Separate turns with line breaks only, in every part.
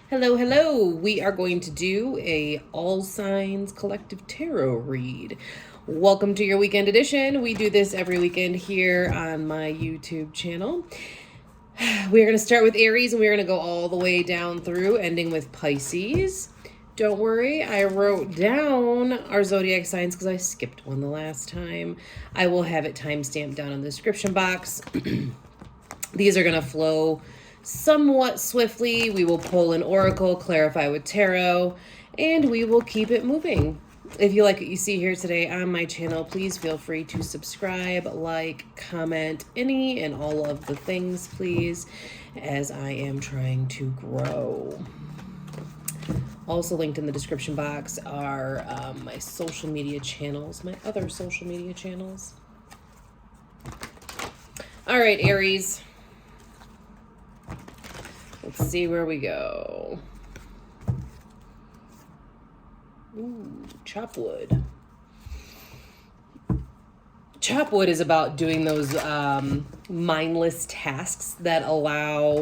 Hello, hello. We are going to do a all signs collective tarot read. Welcome to your weekend edition. We do this every weekend here on my YouTube channel. We're going to start with Aries and we're going to go all the way down through, ending with Pisces. Don't worry, I wrote down our zodiac signs because I skipped one the last time. I will have it timestamped down in the description box. These are going to flow somewhat swiftly. We will pull an oracle, clarify with tarot, and we will keep it moving. If you like what you see here today on my channel, please feel free to subscribe, like, comment, any and all of the things, please, as I am trying to grow. Also linked in the description box are my social media channels, my other social media channels. All right, Aries. Let's see where we go. Ooh, chop wood. Chop wood is about doing those mindless tasks that allow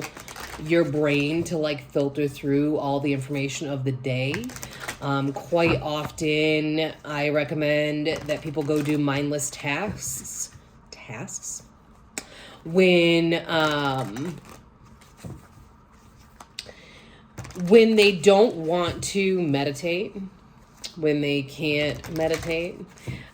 your brain to like filter through all the information of the day. Quite often, I recommend that people go do mindless tasks when they don't want to meditate, when they can't meditate,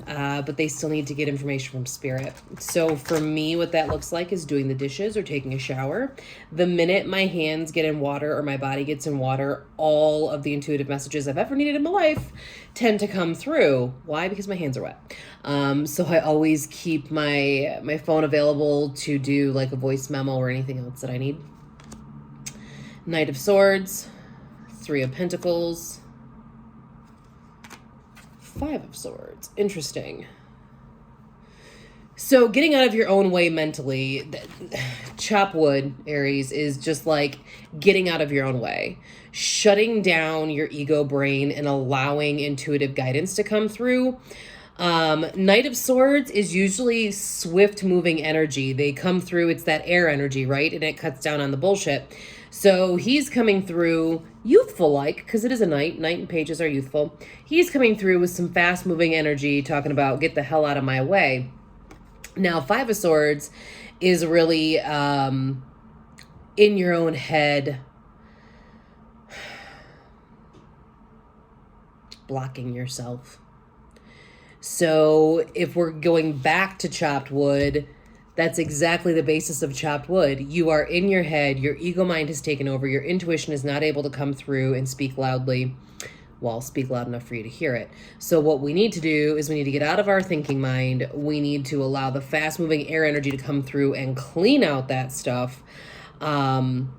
but they still need to get information from spirit. So for me, what that looks like is doing the dishes or taking a shower. The minute my hands get in water or my body gets in water, all of the intuitive messages I've ever needed in my life tend to come through. Why? Because my hands are wet. So I always keep my phone available to do like a voice memo or anything else that I need. Knight of Swords, Three of Pentacles, Five of Swords. Interesting. So getting out of your own way mentally, chop wood, Aries, is just like getting out of your own way. Shutting down your ego brain and allowing intuitive guidance to come through. Knight of Swords is usually swift moving energy. They come through, it's that air energy, right? And it cuts down on the bullshit. So he's coming through youthful-like, because it is a knight. Knight and pages are youthful. He's coming through with some fast-moving energy, talking about get the hell out of my way. Now, Five of Swords is really in your own head, blocking yourself. So if we're going back to chopped wood, that's exactly the basis of chopped wood. You are in your head, your ego mind has taken over, your intuition is not able to come through and speak loudly, well, speak loud enough for you to hear it. So what we need to do is we need to get out of our thinking mind. We need to allow the fast moving air energy to come through and clean out that stuff. And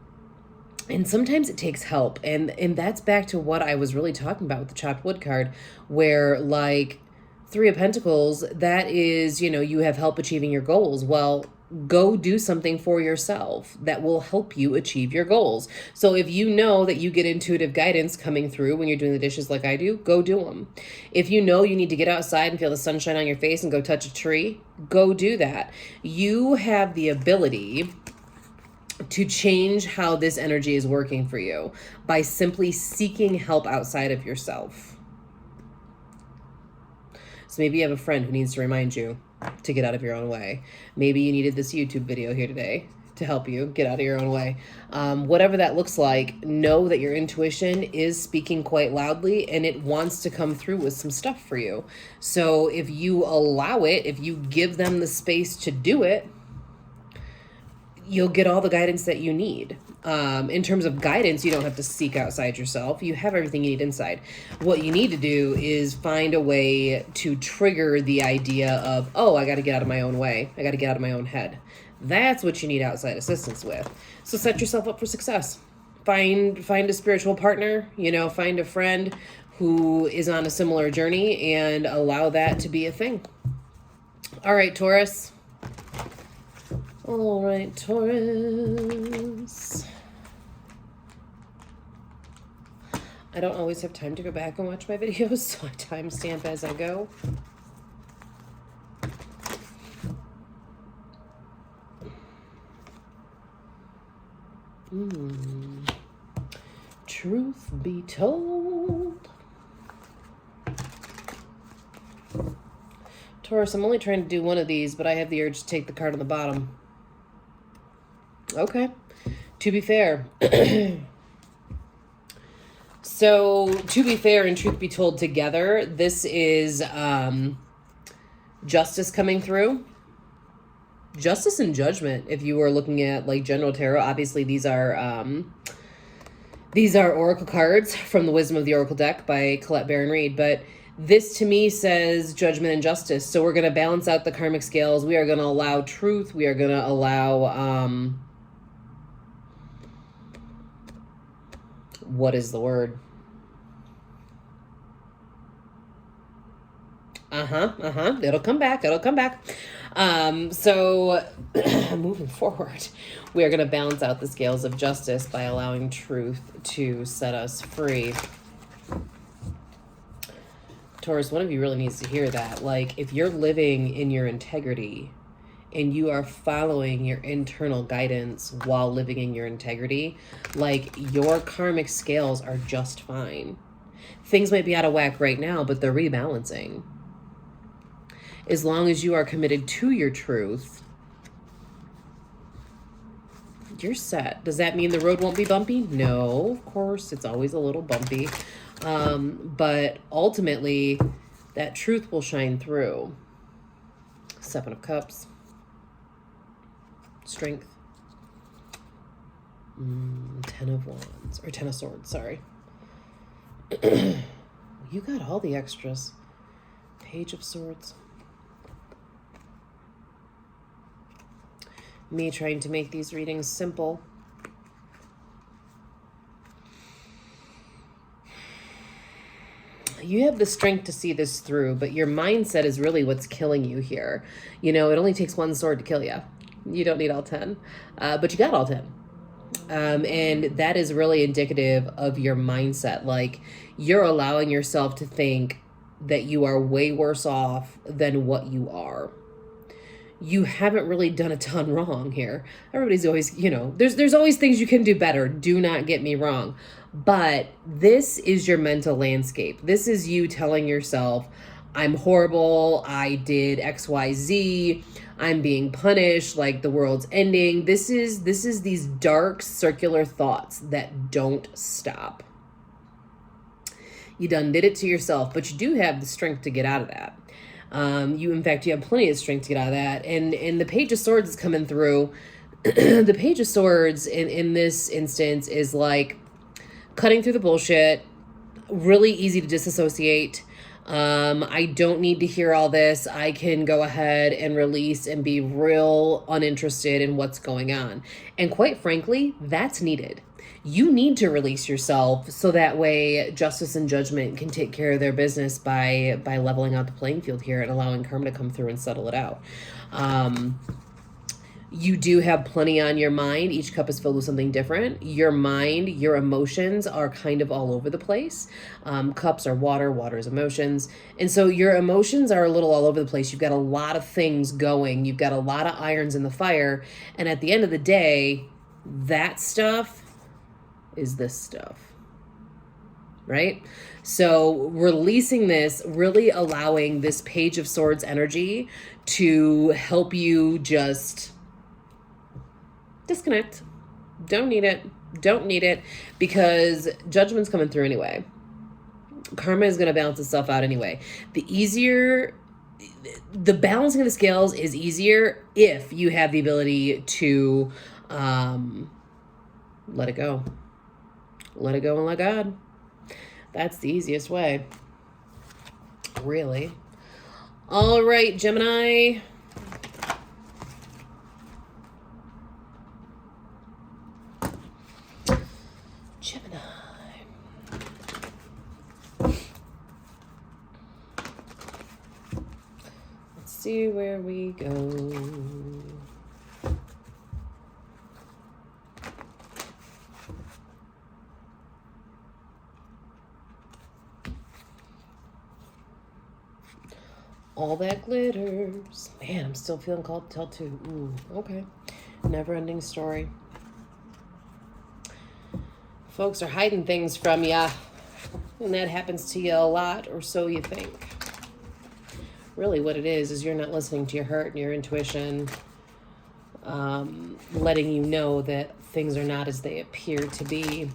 sometimes it takes help. And that's back to what I was really talking about with the chopped wood card, where like Three of Pentacles, that is, you know, you have help achieving your goals. Well, go do something for yourself that will help you achieve your goals. So if you know that you get intuitive guidance coming through when you're doing the dishes like I do, go do them. If you know you need to get outside and feel the sunshine on your face and go touch a tree, go do that. You have the ability to change how this energy is working for you by simply seeking help outside of yourself. So maybe you have a friend who needs to remind you to get out of your own way. Maybe you needed this YouTube video here today to help you get out of your own way. Whatever that looks like, know that your intuition is speaking quite loudly and it wants to come through with some stuff for you. So if you allow it, if you give them the space to do it, you'll get all the guidance that you need. In terms of guidance, you don't have to seek outside yourself. You have everything you need inside. What you need to do is find a way to trigger the idea of, oh, I got to get out of my own way. I got to get out of my own head. That's what you need outside assistance with. So set yourself up for success. Find a spiritual partner, you know, find a friend who is on a similar journey and allow that to be a thing. All right, Taurus. All right, Taurus. I don't always have time to go back and watch my videos, so I timestamp as I go. Truth be told. Taurus, I'm only trying to do one of these, but I have the urge to take the card on the bottom. Okay. To be fair. So, to be fair and truth be told together, this is justice coming through. Justice and judgment, if you were looking at like general tarot. Obviously, these are oracle cards from the Wisdom of the Oracle deck by Colette Baron Reed, but this to me says judgment and justice. So we're going to balance out the karmic scales. We are going to allow truth. We are going to allow what is the word? It'll come back. So moving forward, we are going to balance out the scales of justice by allowing truth to set us free. Taurus, one of you really needs to hear that. Like, if you're living in your integrity and you are following your internal guidance while living in your integrity, like, your karmic scales are just fine. Things might be out of whack right now, but they're rebalancing. As long as you are committed to your truth, you're set. Does that mean the road won't be bumpy? No, of course, it's always a little bumpy. But ultimately, that truth will shine through. 7 of Cups. Strength. 10 of Wands. Or 10 of Swords, sorry. You got all the extras. Page of Swords. Me trying to make these readings simple. You have the strength to see this through, but your mindset is really what's killing you here. You know, it only takes 1 sword to kill you. You don't need all 10, but you got all 10. And that is really indicative of your mindset. Like, you're allowing yourself to think that you are way worse off than what you are. You haven't really done a ton wrong here. Everybody's always, you know, there's always things you can do better. Do not get me wrong. But this is your mental landscape. This is you telling yourself, I'm horrible. I did X, Y, Z. I'm being punished. Like, the world's ending. This is these dark circular thoughts that don't stop. You done did it to yourself, but you do have the strength to get out of that. You have plenty of strength to get out of that. And the Page of Swords is coming through. The Page of Swords in this instance is like cutting through the bullshit, really easy to disassociate. I don't need to hear all this. I can go ahead and release and be real uninterested in what's going on. And quite frankly, that's needed. You need to release yourself so that way justice and judgment can take care of their business by leveling out the playing field here and allowing karma to come through and settle it out. You do have plenty on your mind. Each cup is filled with something different. Your mind, your emotions are kind of all over the place. Cups are water, water is emotions. And so your emotions are a little all over the place. You've got a lot of things going. You've got a lot of irons in the fire. And at the end of the day, that stuff is this stuff, right? So releasing this, really allowing this Page of Swords energy to help you just disconnect. Don't need it because judgment's coming through anyway. Karma is going to balance itself out anyway. The balancing of the scales is easier if you have the ability to let it go. Let it go and let God. That's the easiest way. Really. All right, Gemini. Gemini. Let's see where we go. All that glitters. Man, I'm still feeling called to tell too. Ooh, okay. Never ending story. Folks are hiding things from you, and that happens to you a lot, or so you think. Really what it is you're not listening to your heart and your intuition, letting you know that things are not as they appear to be.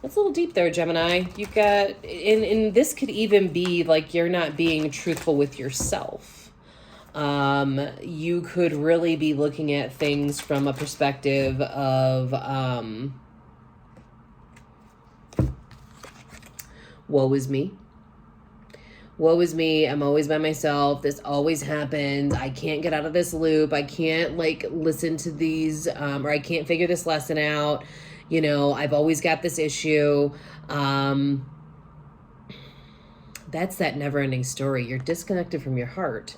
That's a little deep there, Gemini. You've got, and this could even be like you're not being truthful with yourself. You could really be looking at things from a perspective of, woe is me. Woe is me. I'm always by myself. This always happens. I can't get out of this loop. I can't like listen to these, or I can't figure this lesson out. You know, I've always got this issue. That's that never-ending story. You're disconnected from your heart.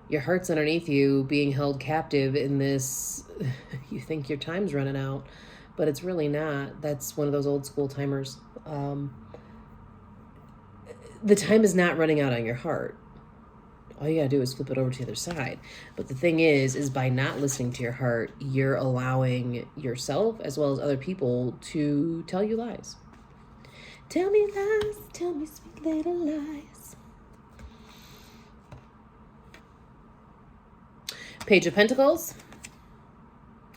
Your heart's underneath you, being held captive in this. You think your time's running out, but it's really not. That's one of those old school timers. The time is not running out on your heart. All you gotta do is flip it over to the other side. But the thing is by not listening to your heart, you're allowing yourself as well as other people to tell you lies. Tell me lies, tell me sweet little lies. Page of Pentacles.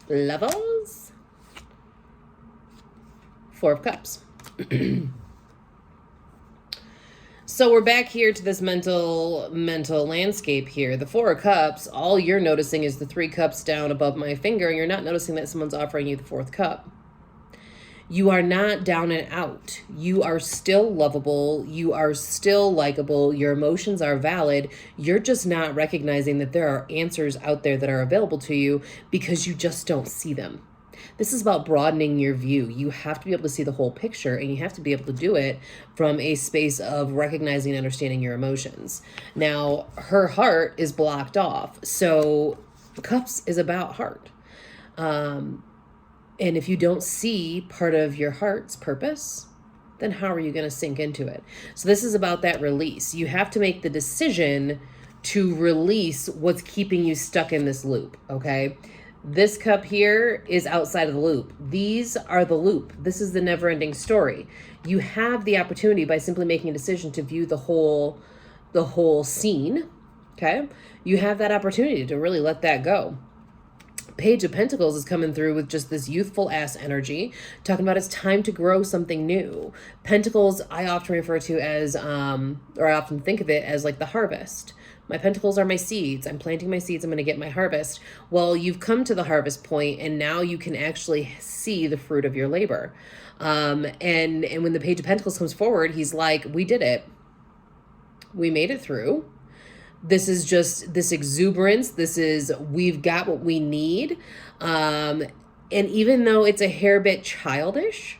Lovers. Four of Cups. So we're back here to this mental landscape here. The Four of Cups, all you're noticing is the 3 cups down above my finger. You're not noticing that someone's offering you the 4th cup. You are not down and out. You are still lovable. You are still likable. Your emotions are valid. You're just not recognizing that there are answers out there that are available to you because you just don't see them. This is about broadening your view. You have to be able to see the whole picture, and you have to be able to do it from a space of recognizing and understanding your emotions. Now, her heart is blocked off. So Cups is about heart. And if you don't see part of your heart's purpose, then how are you going to sink into it? So this is about that release. You have to make the decision to release what's keeping you stuck in this loop, okay? This cup here is outside of the loop. These are the loop. This is the never-ending story. You have the opportunity by simply making a decision to view the whole scene, okay? You have that opportunity to really let that go. Page of Pentacles is coming through with just this youthful ass energy, talking about it's time to grow something new. Pentacles, I often refer to as, or I often think of it as like the harvest. My pentacles are my seeds. I'm planting my seeds. I'm going to get my harvest. Well, you've come to the harvest point, and now you can actually see the fruit of your labor. And when the Page of Pentacles comes forward, he's like, we did it. We made it through. This is just this exuberance. This is, we've got what we need. And even though it's a hair bit childish,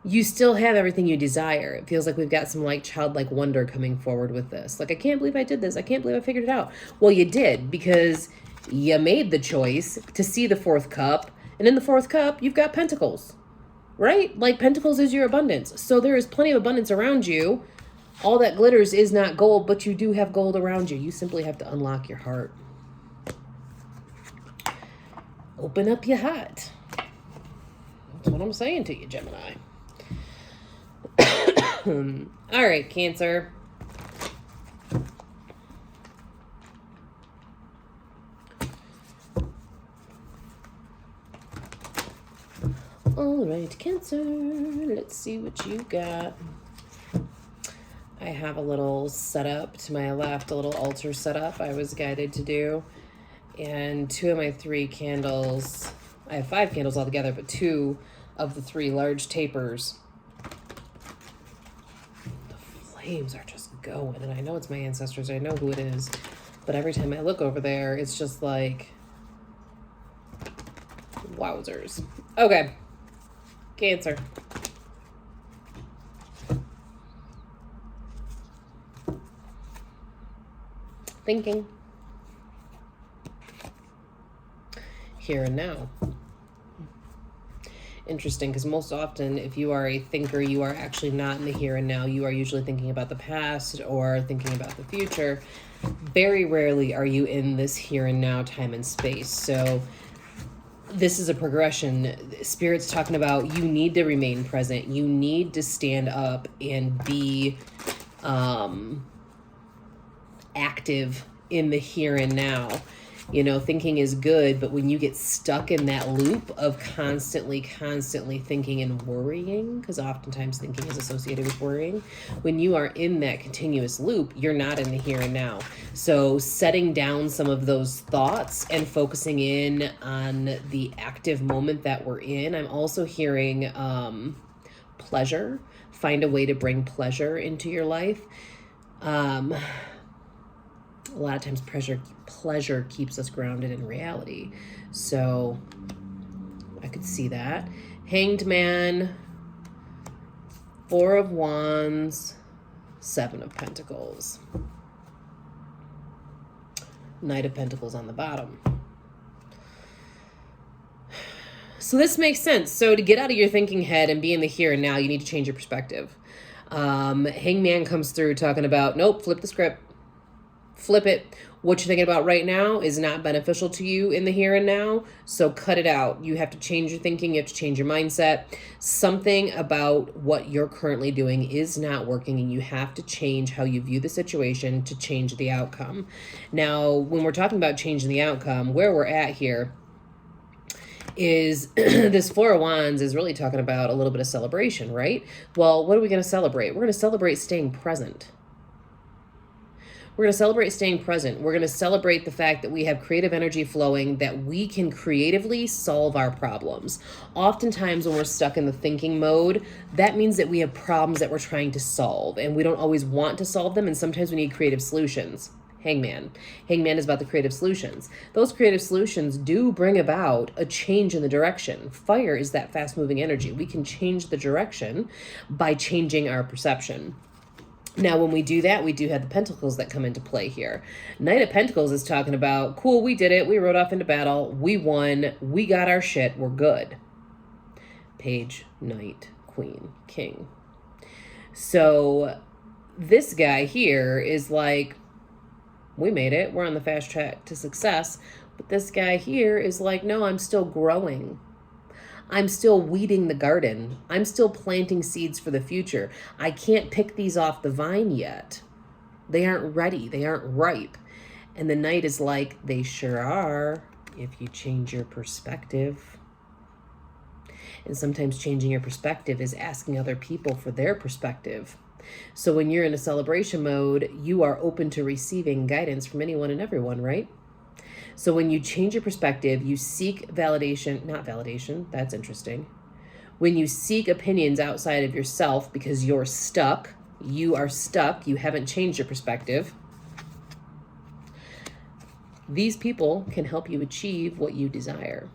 you still have everything you desire. It feels like we've got some like childlike wonder coming forward with this. Like, I can't believe I did this. I can't believe I figured it out. Well, you did, because you made the choice to see the 4th cup. And in the 4th cup, you've got pentacles, right? Like, pentacles is your abundance. So there is plenty of abundance around you. All that glitters is not gold, but you do have gold around you. You simply have to unlock your heart. Open up your heart. That's what I'm saying to you, Gemini. All right, Cancer. All right, Cancer. Let's see what you got. I have a little setup to my left, a little altar setup I was guided to do. And 2 of my 3 candles, I have 5 candles altogether, but 2 of the 3 large tapers, flames are just going, and I know it's my ancestors, I know who it is, but every time I look over there, it's just like, wowzers. Okay, Cancer. Thinking. Here and now. Interesting, because most often if you are a thinker, you are actually not in the here and now. You are usually thinking about the past or thinking about the future. Very rarely are you in this here and now time and space. So this is a progression. Spirit's talking about you need to remain present. You need to stand up and be active in the here and now. You know, thinking is good, but when you get stuck in that loop of constantly thinking and worrying, because oftentimes thinking is associated with worrying, when you are in that continuous loop, you're not in the here and now. So setting down some of those thoughts and focusing in on the active moment that we're in. I'm also hearing pleasure. Find a way to bring pleasure into your life. A lot of times pleasure keeps us grounded in reality. So I could see that. Hanged Man, Four of Wands, Seven of Pentacles. Knight of Pentacles on the bottom. So this makes sense. So to get out of your thinking head and be in the here and now, you need to change your perspective. Hangman comes through talking about, nope, flip the script. Flip it. What you're thinking about right now is not beneficial to you in the here and now, so cut it out. You have to change your thinking. You have to change your mindset. Something about what you're currently doing is not working, and you have to change how you view the situation to change the outcome. Now, when we're talking about changing the outcome, where we're at here is this Four of Wands is really talking about a little bit of celebration, right? Well, what are we going to celebrate? We're going to celebrate staying present. We're going to celebrate staying present. We're going to celebrate the fact that we have creative energy flowing, that we can creatively solve our problems. Oftentimes when we're stuck in the thinking mode, that means that we have problems that we're trying to solve, and we don't always want to solve them, and sometimes we need creative solutions. Hangman. Hangman is about the creative solutions. Those creative solutions do bring about a change in the direction. Fire is that fast-moving energy. We can change the direction by changing our perception. Now, when we do that, we do have the Pentacles that come into play here. Knight of Pentacles is talking about, cool, we did it. We rode off into battle. We won. We got our shit. We're good. Page, Knight, Queen, King. So this guy here is like, we made it. We're on the fast track to success. But this guy here is like, no, I'm still growing. I'm still weeding the garden. I'm still planting seeds for the future. I can't pick these off the vine yet. They aren't ready. They aren't ripe. And the Knight is like, they sure are, if you change your perspective. And sometimes changing your perspective is asking other people for their perspective. So when you're in a celebration mode, you are open to receiving guidance from anyone and everyone, right? So when you change your perspective, you seek validation, not validation, that's interesting. When you seek opinions outside of yourself because you're stuck, you are stuck, you haven't changed your perspective, these people can help you achieve what you desire.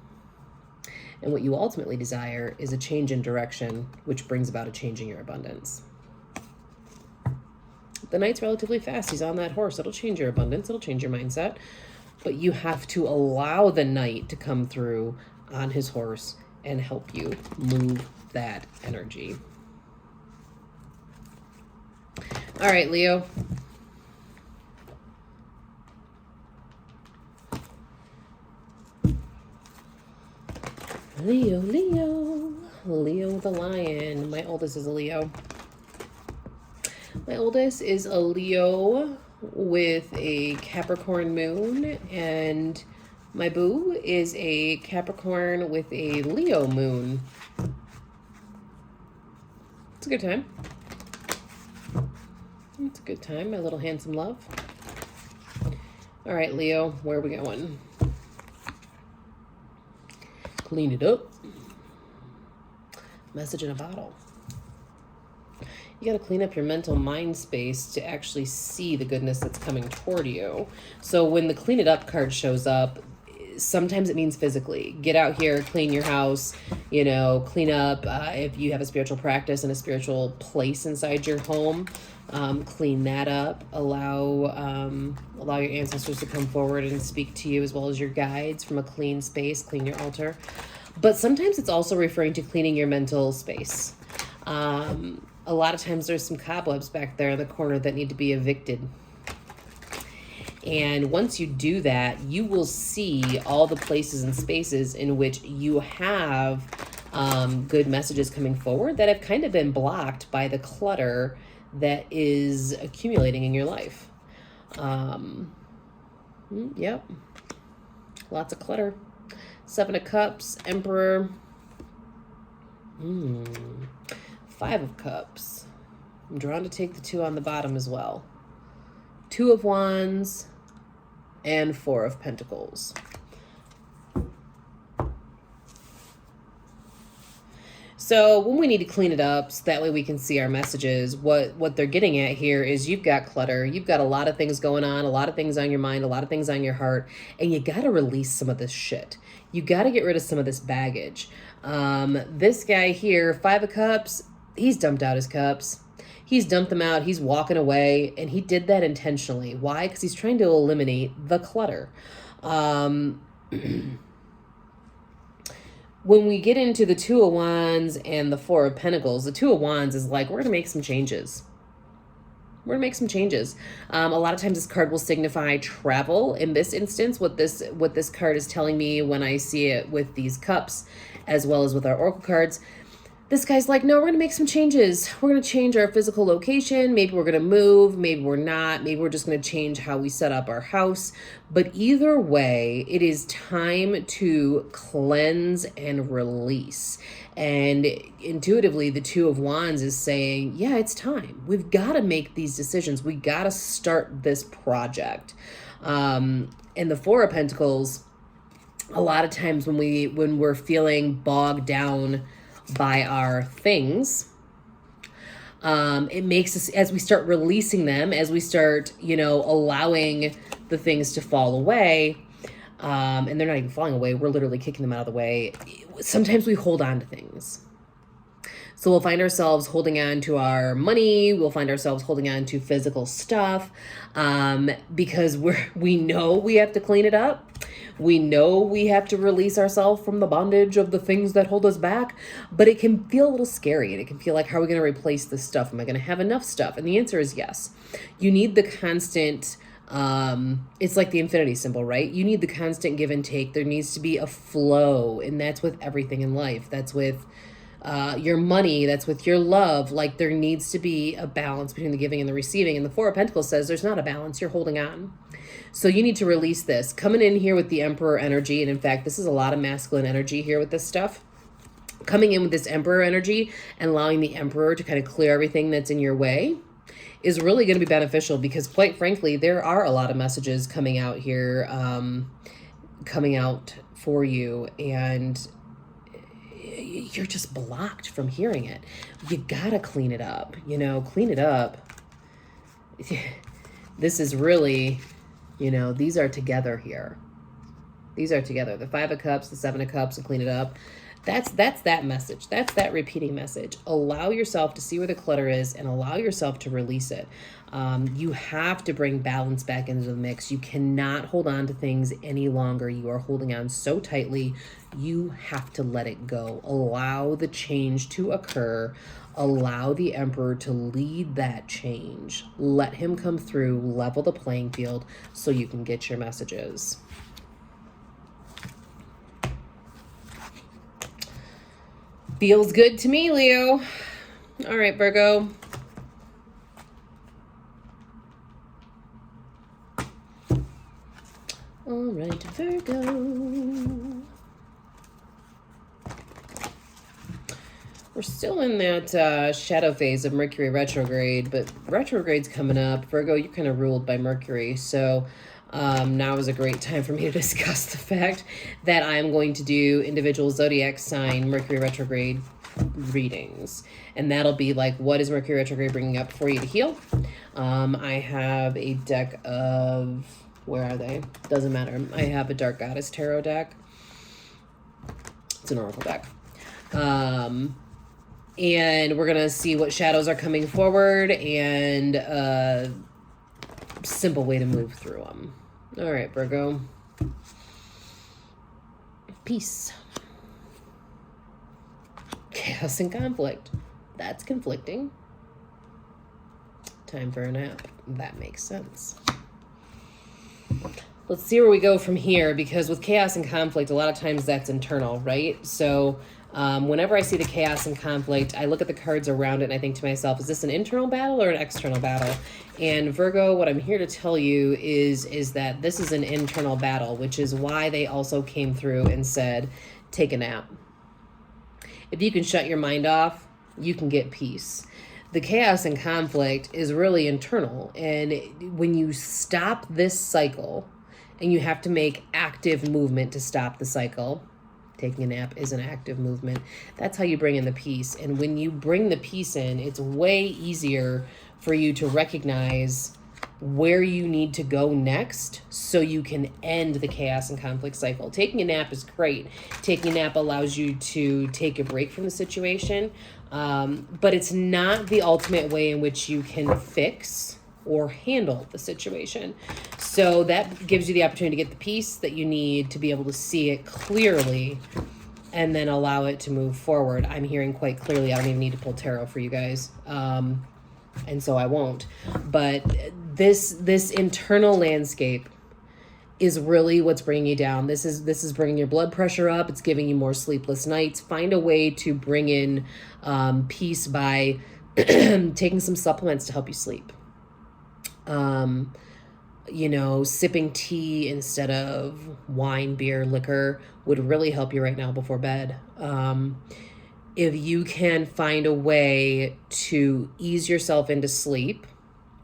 And what you ultimately desire is a change in direction, which brings about a change in your abundance. The Knight's relatively fast. He's on that horse. It'll change your abundance. It'll change your mindset. But you have to allow the Knight to come through on his horse and help you move that energy. All right, Leo. Leo the lion. My oldest is a Leo. My oldest is a Leo with a Capricorn moon, and my boo is a Capricorn with a Leo moon. It's a good time. It's a good time, my little handsome love. All right, Leo, where are we going? Clean it up. Message in a bottle. You got to clean up your mental mind space to actually see the goodness that's coming toward you. So when the clean it up card shows up, sometimes it means physically. Get out here, clean your house, clean up. If you have a spiritual practice and a spiritual place inside your home, clean that up. Allow your ancestors to come forward and speak to you, as well as your guides from a clean space. Clean your altar. But sometimes it's also referring to cleaning your mental space. A lot of times there's some cobwebs back there in the corner that need to be evicted. And once you do that, you will see all the places and spaces in which you have good messages coming forward that have kind of been blocked by the clutter that is accumulating in your life. Yep. Lots of clutter. 7 of Cups, Emperor. 5 of Cups. I'm drawn to take the 2 on the bottom as well. 2 of Wands and 4 of Pentacles. So when we need to clean it up, so that way we can see our messages, what they're getting at here is you've got clutter. You've got a lot of things going on, a lot of things on your mind, a lot of things on your heart, and you got to release some of this shit. You got to get rid of some of this baggage. This guy here, 5 of Cups, he's dumped out his cups. He's dumped them out. He's walking away, and he did that intentionally. Why? Because he's trying to eliminate the clutter. When we get into the 2 of Wands and the 4 of Pentacles, the 2 of Wands is like, we're going to make some changes. We're going to make some changes. A lot of times this card will signify travel. In this instance, what this card is telling me when I see it with these cups, as well as with our oracle cards, this guy's like, no, we're going to make some changes. We're going to change our physical location. Maybe we're going to move. Maybe we're not. Maybe we're just going to change how we set up our house. But either way, it is time to cleanse and release. And intuitively, the 2 of Wands is saying, yeah, it's time. We've got to make these decisions. We got to start this project. And the 4 of Pentacles, a lot of times when we're feeling bogged down by our things, it makes us, as we start releasing them, as we start, allowing the things to fall away, and they're not even falling away, we're literally kicking them out of the way. Sometimes we hold on to things. So we'll find ourselves holding on to our money. We'll find ourselves holding on to physical stuff, because we know we have to clean it up. We know we have to release ourselves from the bondage of the things that hold us back, but it can feel a little scary, and it can feel like, how are we going to replace this stuff? Am I going to have enough stuff? And the answer is yes. You need the constant, it's like the infinity symbol, right? You need the constant give and take. There needs to be a flow, and that's with everything in life. That's with your money, that's with your love. Like, there needs to be a balance between the giving and the receiving. And the 4 of Pentacles says there's not a balance. You're holding on. So you need to release this. Coming in here with the Emperor energy, and in fact, this is a lot of masculine energy here with this stuff. Coming in with this Emperor energy and allowing the Emperor to kind of clear everything that's in your way is really going to be beneficial, because quite frankly, there are a lot of messages coming out here, coming out for you, and you're just blocked from hearing it. You gotta clean it up, clean it up. This is really, these are together here. These are together. The 5 of Cups, the 7 of Cups, and clean it up. That's that message. That's that repeating message. Allow yourself to see where the clutter is and allow yourself to release it. You have to bring balance back into the mix. You cannot hold on to things any longer. You are holding on so tightly. You have to let it go. Allow the change to occur. Allow the Emperor to lead that change. Let him come through, level the playing field so you can get your messages. Feels good to me, Leo. All right, Virgo. All right, Virgo. We're still in that shadow phase of Mercury retrograde, but retrograde's coming up. Virgo, you're kind of ruled by Mercury, so now is a great time for me to discuss the fact that I'm going to do individual zodiac sign Mercury retrograde readings. And that'll be like, what is Mercury retrograde bringing up for you to heal? I have a deck of, where are they? Doesn't matter. I have a Dark Goddess Tarot deck. It's an oracle deck. And we're going to see what shadows are coming forward and a simple way to move through them. All right, Virgo. Peace. Chaos and conflict. That's conflicting. Time for a nap. That makes sense. Let's see where we go from here, because with chaos and conflict, a lot of times that's internal, right? So whenever I see the chaos and conflict, I look at the cards around it and I think to myself, is this an internal battle or an external battle? And Virgo, what I'm here to tell you is that this is an internal battle, which is why they also came through and said, take a nap. If you can shut your mind off, you can get peace. The chaos and conflict is really internal. And when you stop this cycle, and you have to make active movement to stop the cycle, taking a nap is an active movement. That's how you bring in the peace. And when you bring the peace in, it's way easier for you to recognize where you need to go next so you can end the chaos and conflict cycle. Taking a nap is great. Taking a nap allows you to take a break from the situation, but it's not the ultimate way in which you can fix or handle the situation. So that gives you the opportunity to get the peace that you need to be able to see it clearly and then allow it to move forward. I'm hearing quite clearly. I don't even need to pull tarot for you guys. And so I won't. But this internal landscape is really what's bringing you down. This is bringing your blood pressure up. It's giving you more sleepless nights. Find a way to bring in peace by taking some supplements to help you sleep. You know, sipping tea instead of wine, beer, liquor would really help you right now before bed. If you can find a way to ease yourself into sleep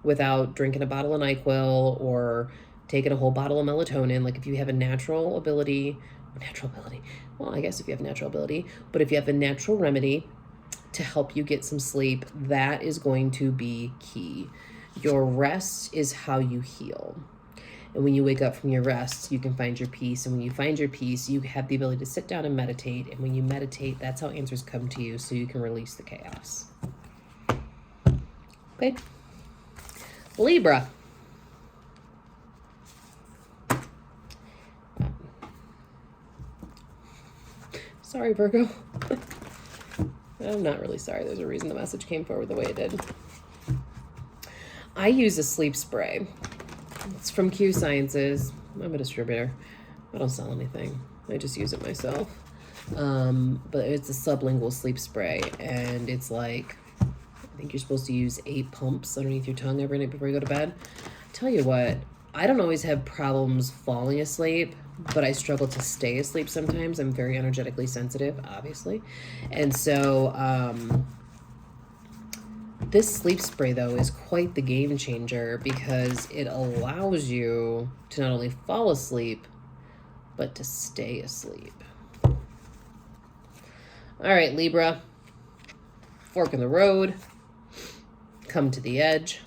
without drinking a bottle of NyQuil or taking a whole bottle of melatonin, like if you have a natural ability, well, I guess if you have a natural ability, but if you have a natural remedy to help you get some sleep, that is going to be key. Your rest is how you heal. And when you wake up from your rest, you can find your peace. And when you find your peace, you have the ability to sit down and meditate. And when you meditate, that's how answers come to you, so you can release the chaos. Okay. Libra. Sorry, Virgo. I'm not really sorry. There's a reason the message came forward the way it did. I use a sleep spray. It's from Q Sciences. I'm a distributor. I don't sell anything. I just use it myself. But it's a sublingual sleep spray, and it's like, I think you're supposed to use 8 pumps underneath your tongue every night before you go to bed. Tell you what, I don't always have problems falling asleep, but I struggle to stay asleep sometimes. I'm very energetically sensitive, obviously. And so, this sleep spray, though, is quite the game changer because it allows you to not only fall asleep, but to stay asleep. All right, Libra. Fork in the road. Come to the edge.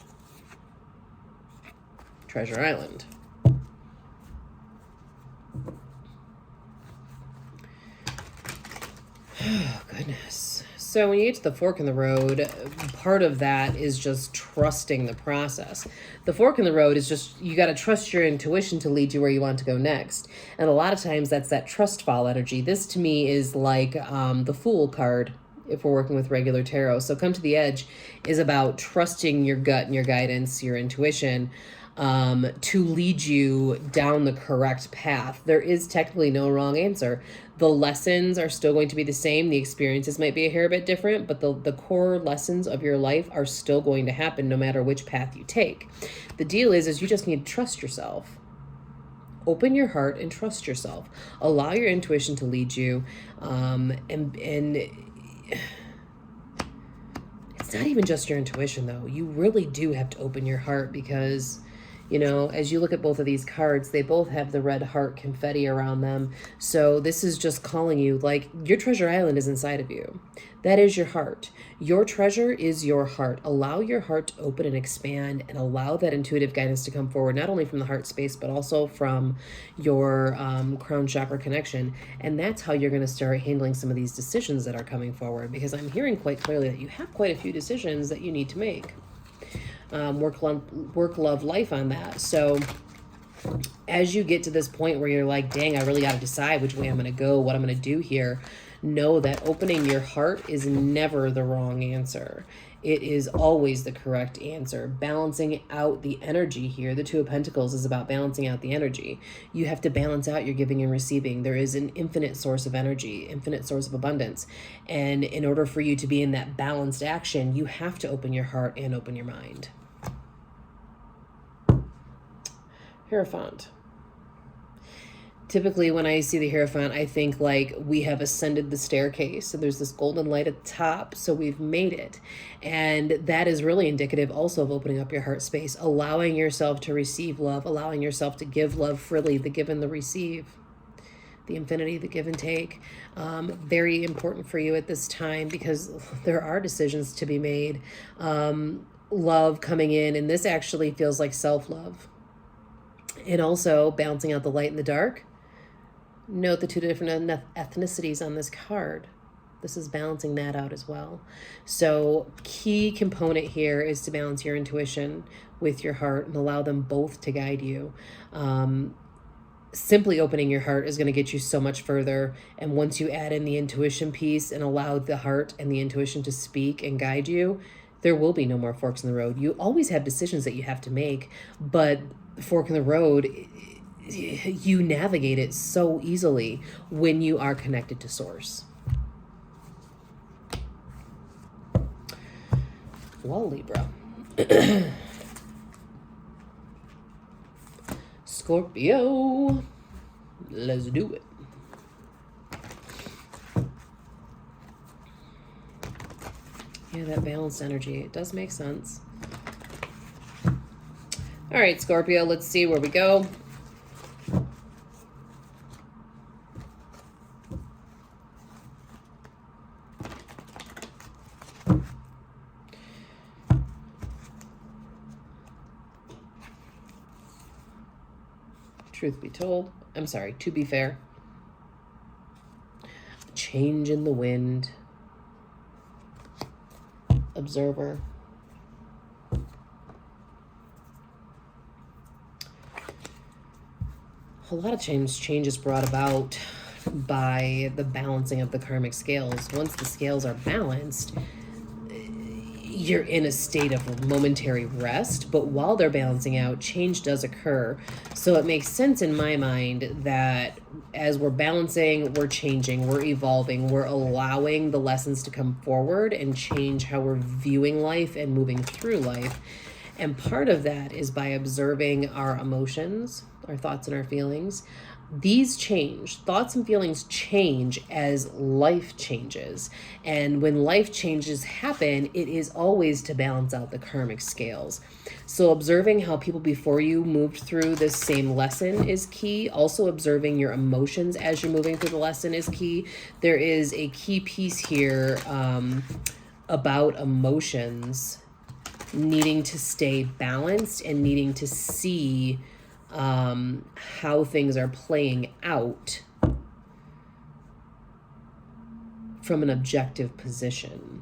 Treasure Island. Oh, goodness. So when you get to the fork in the road, part of that is just trusting the process. The fork in the road is just, you got to trust your intuition to lead you where you want to go next. And a lot of times that's that trust fall energy. This to me is like the Fool card if we're working with regular tarot. So Come to the Edge is about trusting your gut and your guidance, your intuition, to lead you down the correct path. There is technically no wrong answer. The lessons are still going to be the same. The experiences might be a hair bit different, but the core lessons of your life are still going to happen no matter which path you take. The deal is you just need to trust yourself. Open your heart and trust yourself. Allow your intuition to lead you. And it's not even just your intuition, though. You really do have to open your heart because, you know, as you look at both of these cards, they both have the red heart confetti around them. So this is just calling you, like, your treasure island is inside of you. That is your heart. Your treasure is your heart. Allow your heart to open and expand and allow that intuitive guidance to come forward, not only from the heart space, but also from your crown chakra connection. And that's how you're going to start handling some of these decisions that are coming forward, because I'm hearing quite clearly that you have quite a few decisions that you need to make. Work, love, life on that. So as you get to this point where you're like, dang, I really got to decide which way I'm going to go, what I'm going to do here, know that opening your heart is never the wrong answer. It is always the correct answer. Balancing out the energy here, the Two of Pentacles is about balancing out the energy. You have to balance out your giving and receiving. There is an infinite source of energy, infinite source of abundance. And in order for you to be in that balanced action, you have to open your heart and open your mind. Hierophant. Typically, when I see the Hierophant, I think like we have ascended the staircase. So there's this golden light at the top. So we've made it. And that is really indicative also of opening up your heart space, allowing yourself to receive love, allowing yourself to give love freely, the give and the receive, the infinity, the give and take. Very important for you at this time because there are decisions to be made. Love coming in, and this actually feels like self-love. And also balancing out the light and the dark. Note the two different ethnicities on this card. This is balancing that out as well. So key component here is to balance your intuition with your heart and allow them both to guide you. Simply opening your heart is going to get you so much further. And once you add in the intuition piece and allow the heart and the intuition to speak and guide you, there will be no more forks in the road. You always have decisions that you have to make, but the fork in the road, you navigate it so easily when you are connected to source. Well, Libra. Scorpio. Let's do it. Yeah, that balanced energy. It does make sense. All right, Scorpio, let's see where we go. Truth be told, I'm sorry, to be fair. Change in the wind. Observer. A lot of change is brought about by the balancing of the karmic scales. Once the scales are balanced, you're in a state of momentary rest, but while they're balancing out, change does occur. So it makes sense in my mind that as we're balancing, we're changing, we're evolving, we're allowing the lessons to come forward and change how we're viewing life and moving through life. And part of that is by observing our emotions, our thoughts and our feelings. These change, thoughts and feelings change as life changes. And when life changes happen, it is always to balance out the karmic scales. So observing how people before you moved through this same lesson is key. Also observing your emotions as you're moving through the lesson is key. There is a key piece here about emotions needing to stay balanced and needing to see how things are playing out from an objective position.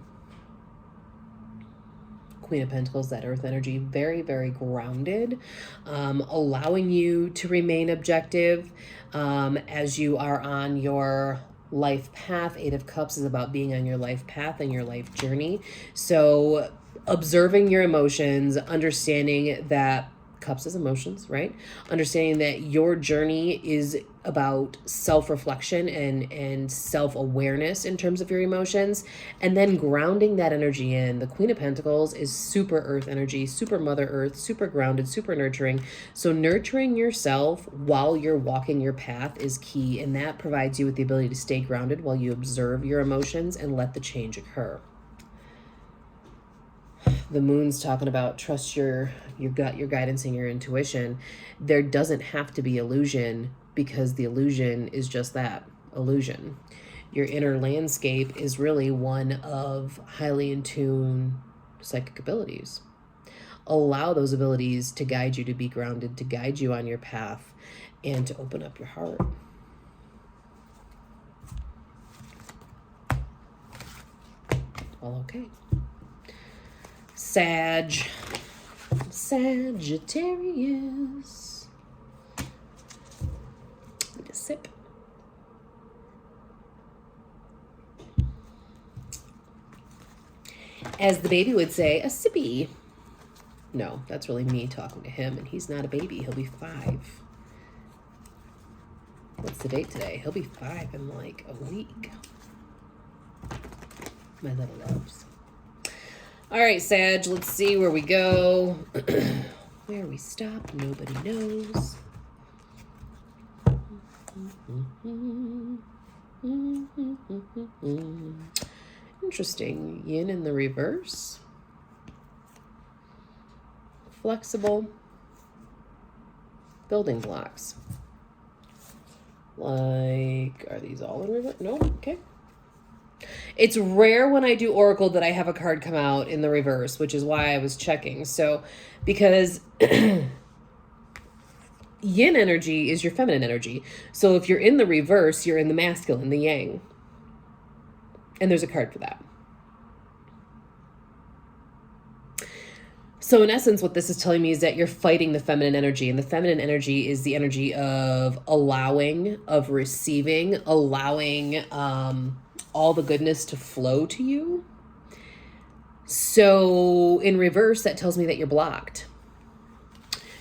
Queen of Pentacles, that earth energy, very, very grounded, allowing you to remain objective as you are on your life path. Eight of Cups is about being on your life path and your life journey. So observing your emotions, understanding that Cups is emotions, right? Understanding that your journey is about self-reflection and self-awareness in terms of your emotions, and then grounding that energy in. The Queen of Pentacles is super earth energy, super Mother Earth, super grounded, super nurturing. So nurturing yourself while you're walking your path is key, and that provides you with the ability to stay grounded while you observe your emotions and let the change occur. The moon's talking about trust your gut, your guidance, and your intuition. There doesn't have to be illusion because the illusion is just that, illusion. Your inner landscape is really one of highly in tune psychic abilities. Allow those abilities to guide you to be grounded, to guide you on your path, and to open up your heart. All okay. Sagittarius. Need a sip. As the baby would say, a sippy. No, that's really me talking to him, and he's not a baby. He'll be 5. What's the date today? He'll be 5 in like a week. My little loves. All right, Sag, let's see where we go. Where we stop, nobody knows. Interesting. Yin in the reverse. Flexible. Building blocks. Like, are these all in reverse? No, okay. It's rare when I do Oracle that I have a card come out in the reverse, which is why I was checking. So, because Yin energy is your feminine energy. So if you're in the reverse, you're in the masculine, the Yang. And there's a card for that. So in essence, what this is telling me is that you're fighting the feminine energy. And the feminine energy is the energy of allowing, of receiving, allowing all the goodness to flow to you. So in reverse, that tells me that you're blocked.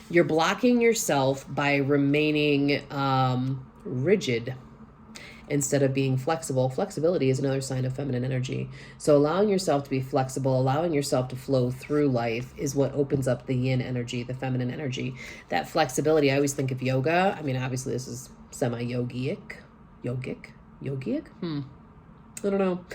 You're blocking yourself by remaining rigid instead of being flexible. Flexibility is another sign of feminine energy. So allowing yourself to be flexible, allowing yourself to flow through life is what opens up the Yin energy, the feminine energy. That flexibility, I always think of yoga. I mean, obviously this is semi-yogic. Yogic? I don't know.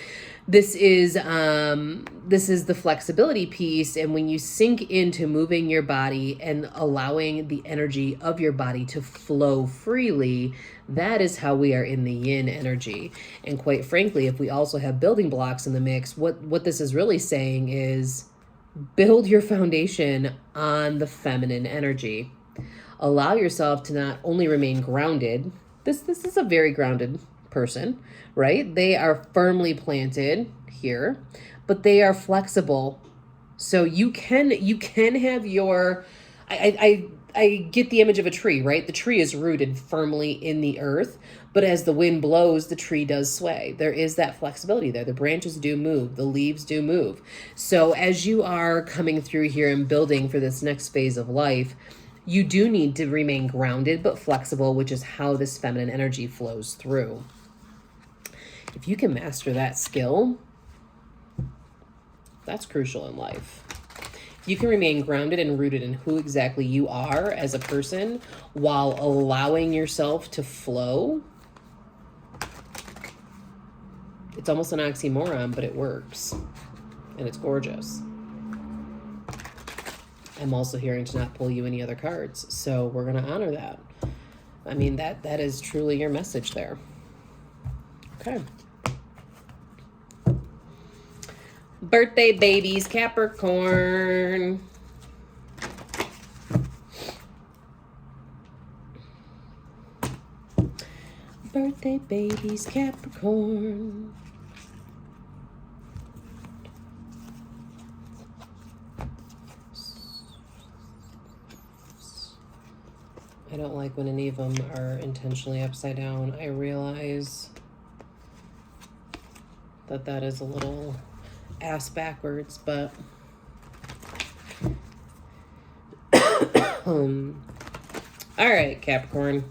This is the flexibility piece. And when you sink into moving your body and allowing the energy of your body to flow freely, that is how we are in the Yin energy. And quite frankly, if we also have building blocks in the mix, what this is really saying is build your foundation on the feminine energy. Allow yourself to not only remain grounded. This is a very grounded person, right? They are firmly planted here, but they are flexible. So you can have your, I get the image of a tree, right? The tree is rooted firmly in the earth, but as the wind blows, the tree does sway. There is that flexibility there. The branches do move, the leaves do move. So as you are coming through here and building for this next phase of life, you do need to remain grounded but flexible, which is how this feminine energy flows through. If you can master that skill, that's crucial in life. You can remain grounded and rooted in who exactly you are as a person while allowing yourself to flow. It's almost an oxymoron, but it works. And it's gorgeous. I'm also hearing to not pull you any other cards, so we're going to honor that. I mean, that is truly your message there. Okay. Birthday babies, Capricorn. Birthday babies, Capricorn. I don't like when any of them are intentionally upside down. I realize that is a little ass backwards, but all right, Capricorn.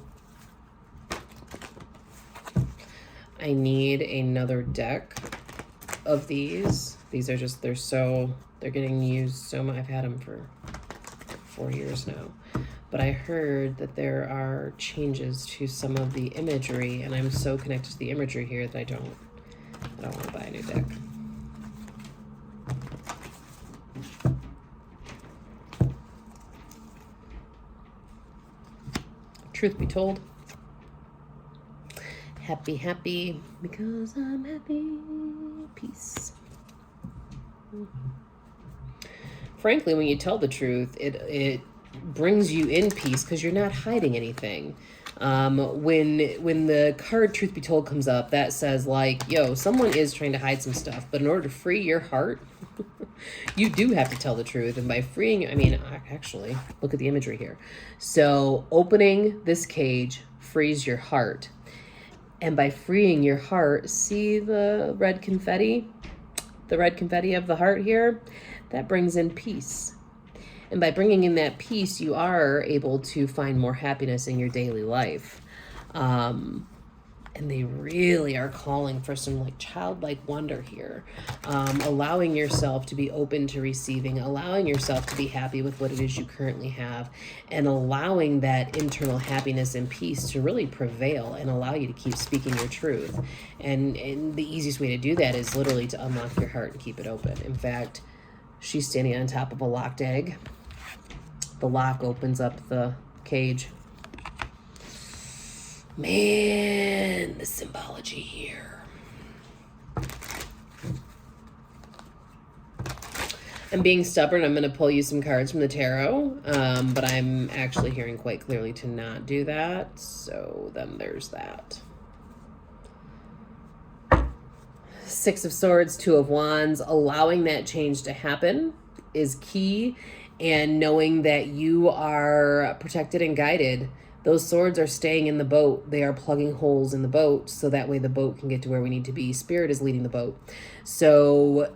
I need another deck of these. These are just, they're getting used so much. I've had them for 4 years now. But I heard that there are changes to some of the imagery, and I'm so connected to the imagery here that I don't want to buy a new deck. Truth be told, happy because I'm happy. Peace. Frankly, when you tell the truth, it brings you in peace because you're not hiding anything. When the card Truth Be Told comes up, that says like, yo, someone is trying to hide some stuff, but in order to free your heart, you do have to tell the truth. And by freeing, I mean, actually, look at the imagery here. So opening this cage frees your heart. And by freeing your heart, see the red confetti? the red confetti of the heart here, that brings in peace. And by bringing in that peace, you are able to find more happiness in your daily life. And they really are calling for some like childlike wonder here. Allowing yourself to be open to receiving, allowing yourself to be happy with what it is you currently have, and allowing that internal happiness and peace to really prevail and allow you to keep speaking your truth. And the easiest way to do that is literally to unlock your heart and keep it open. In fact, she's standing on top of a locked egg. The lock opens up the cage. Man, the symbology here. I'm being stubborn. I'm going to pull you some cards from the tarot, but I'm actually hearing quite clearly to not do that. So then there's that. Six of Swords, Two of Wands. Allowing that change to happen is key, and knowing that you are protected and guided. Those swords are staying in the boat. They are plugging holes in the boat so that way the boat can get to where we need to be. Spirit is leading the boat. So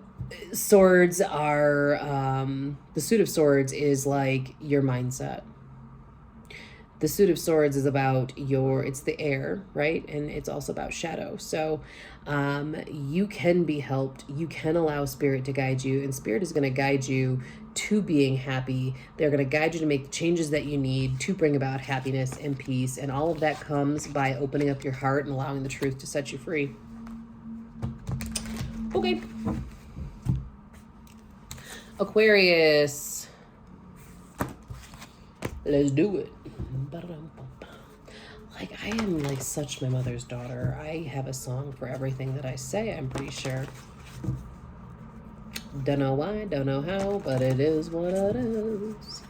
swords are, the suit of swords is like your mindset. The suit of swords is about it's the air, right? And it's also about shadow. So you can be helped. You can allow spirit to guide you, and spirit is going to guide you to being happy. They're going to guide you to make the changes that you need to bring about happiness and peace. And all of that comes by opening up your heart and allowing the truth to set you free. Okay. Aquarius. Let's do it. Like, I am like such my mother's daughter. I have a song for everything that I say, I'm pretty sure. Don't know why, don't know how, but it is what it is.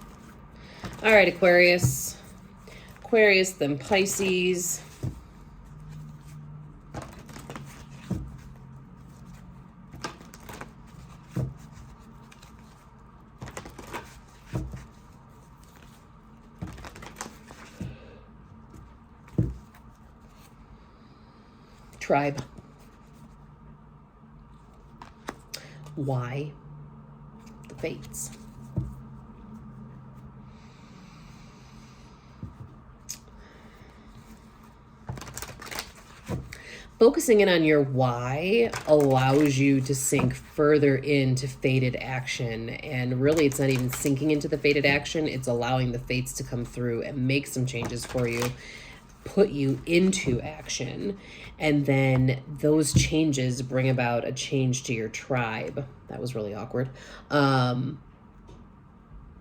All right, Aquarius. Aquarius, then Pisces. Tribe. Why? The fates. Focusing in on your why allows you to sink further into fated action. And really, it's not even sinking into the fated action. It's allowing the fates to come through and make some changes for you, put you into action. And then those changes bring about a change to your tribe. That was really awkward.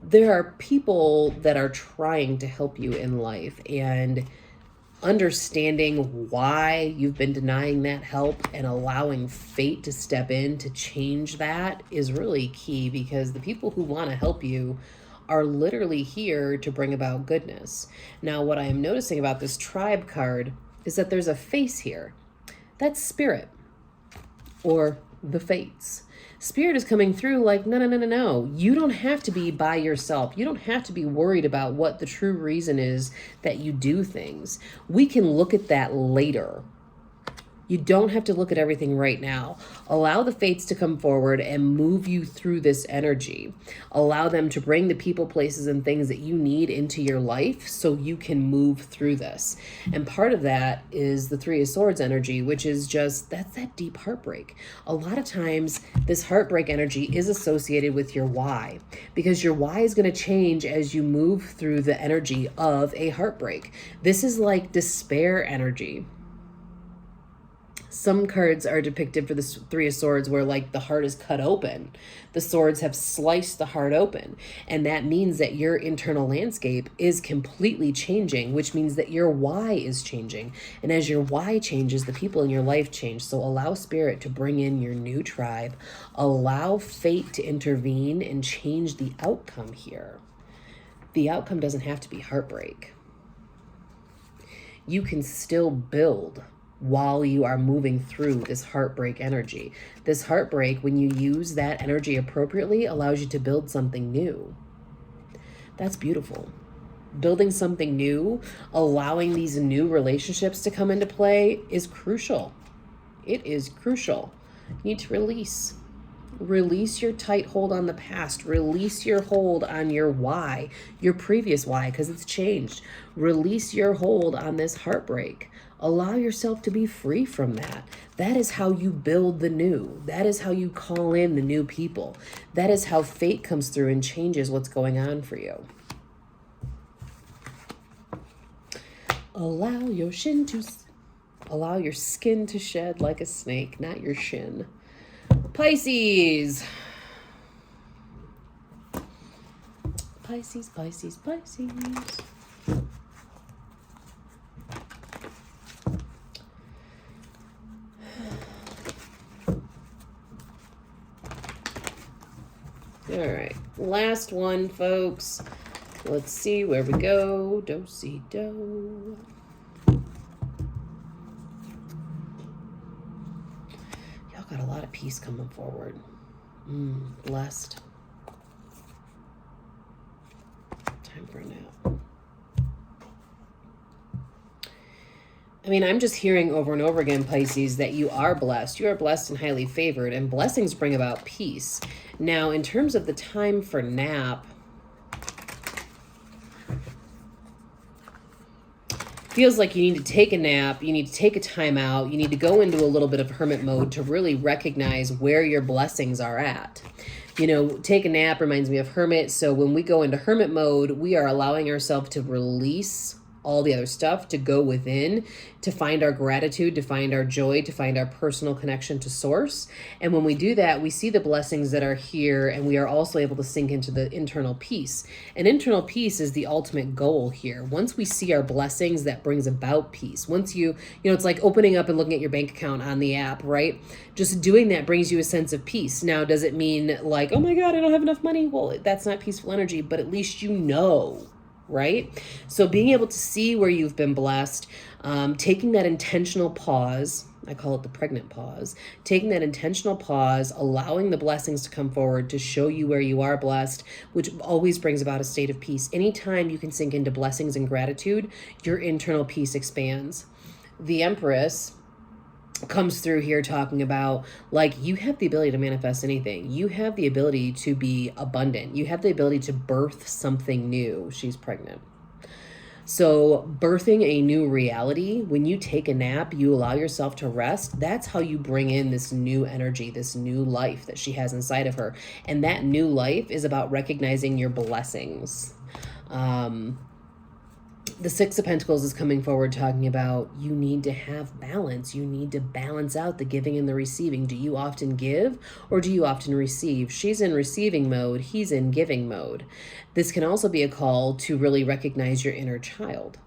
There are people that are trying to help you in life, and understanding why you've been denying that help and allowing fate to step in to change that is really key, because the people who want to help you are literally here to bring about goodness. Now, what I am noticing about this tribe card is that there's a face here. That's spirit, or the fates. Spirit is coming through like, no, no, no, no, no. You don't have to be by yourself. You don't have to be worried about what the true reason is that you do things. We can look at that later. You don't have to look at everything right now. Allow the fates to come forward and move you through this energy. Allow them to bring the people, places, and things that you need into your life so you can move through this. And part of that is the Three of Swords energy, which is just, that's that deep heartbreak. A lot of times, this heartbreak energy is associated with your why, because your why is going to change as you move through the energy of a heartbreak. This is like despair energy. Some cards are depicted for the Three of Swords where like the heart is cut open. The swords have sliced the heart open. And that means that your internal landscape is completely changing, which means that your why is changing. And as your why changes, the people in your life change. So allow spirit to bring in your new tribe. Allow fate to intervene and change the outcome here. The outcome doesn't have to be heartbreak. You can still build while you are moving through this heartbreak energy. This heartbreak, when you use that energy appropriately, allows you to build something new. That's beautiful. Building something new, allowing these new relationships to come into play is crucial. It is crucial. You need to release. Release your tight hold on the past. Release your hold on your why, your previous why, because it's changed. Release your hold on this heartbreak. Allow yourself to be free from that. That is how you build the new. That is how you call in the new people. That is how fate comes through and changes what's going on for you. Allow your skin to shed like a snake, not your shin. Pisces. Pisces, Pisces, Pisces. All right, last one, folks. Let's see where we go. Do-si-do. Y'all got a lot of peace coming forward. Blessed. Time for a nap. I mean, I'm just hearing over and over again, Pisces, that you are blessed. You are blessed and highly favored, and blessings bring about peace. Now, in terms of the time for nap, feels like you need to take a nap, you need to take a time out, you need to go into a little bit of hermit mode to really recognize where your blessings are at. You know, take a nap reminds me of hermit. So when we go into hermit mode, we are allowing ourselves to release all the other stuff, to go within, to find our gratitude, to find our joy, to find our personal connection to source. And when we do that, we see the blessings that are here, and we are also able to sink into the internal peace. And internal peace is the ultimate goal here. Once we see our blessings, that brings about peace. Once you know, it's like opening up and looking at your bank account on the app, right? Just doing that brings you a sense of peace. Now, does it mean like, oh my God, I don't have enough money? Well, that's not peaceful energy, but at least you know, right? So being able to see where you've been blessed, taking that intentional pause, I call it the pregnant pause, taking that intentional pause, allowing the blessings to come forward to show you where you are blessed, which always brings about a state of peace. Anytime you can sink into blessings and gratitude, your internal peace expands. The Empress comes through here talking about, like, you have the ability to manifest anything. You have the ability to be abundant. You have the ability to birth something new. She's pregnant. So birthing a new reality, when you take a nap, you allow yourself to rest. That's how you bring in this new energy, this new life that she has inside of her. And that new life is about recognizing your blessings. The Six of Pentacles is coming forward talking about you need to have balance. You need to balance out the giving and the receiving. Do you often give or do you often receive? She's in receiving mode. He's in giving mode. This can also be a call to really recognize your inner child.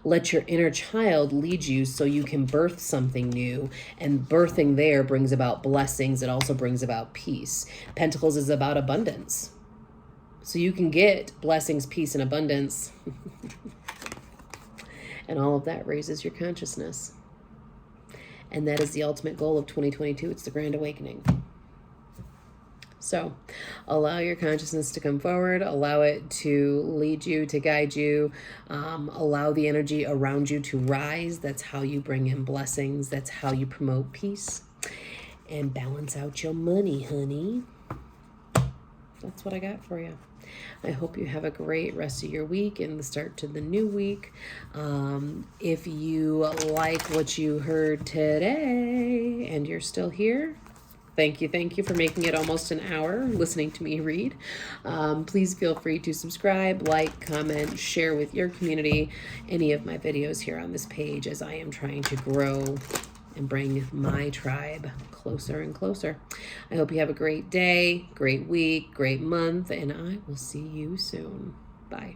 Let your inner child lead you so you can birth something new. And birthing there brings about blessings. It also brings about peace. Pentacles is about abundance. So you can get blessings, peace, and abundance. And all of that raises your consciousness. And that is the ultimate goal of 2022. It's the Grand Awakening. So allow your consciousness to come forward. Allow it to lead you, to guide you. Allow the energy around you to rise. That's how you bring in blessings. That's how you promote peace. And balance out your money, honey. That's what I got for you. I hope you have a great rest of your week and the start to the new week. If you like what you heard today and you're still here, thank you for making it almost an hour listening to me read. Please feel free to subscribe, like, comment, share with your community any of my videos here on this page, as I am trying to grow and bring my tribe closer and closer. I hope you have a great day, great week, great month, and I will see you soon. Bye.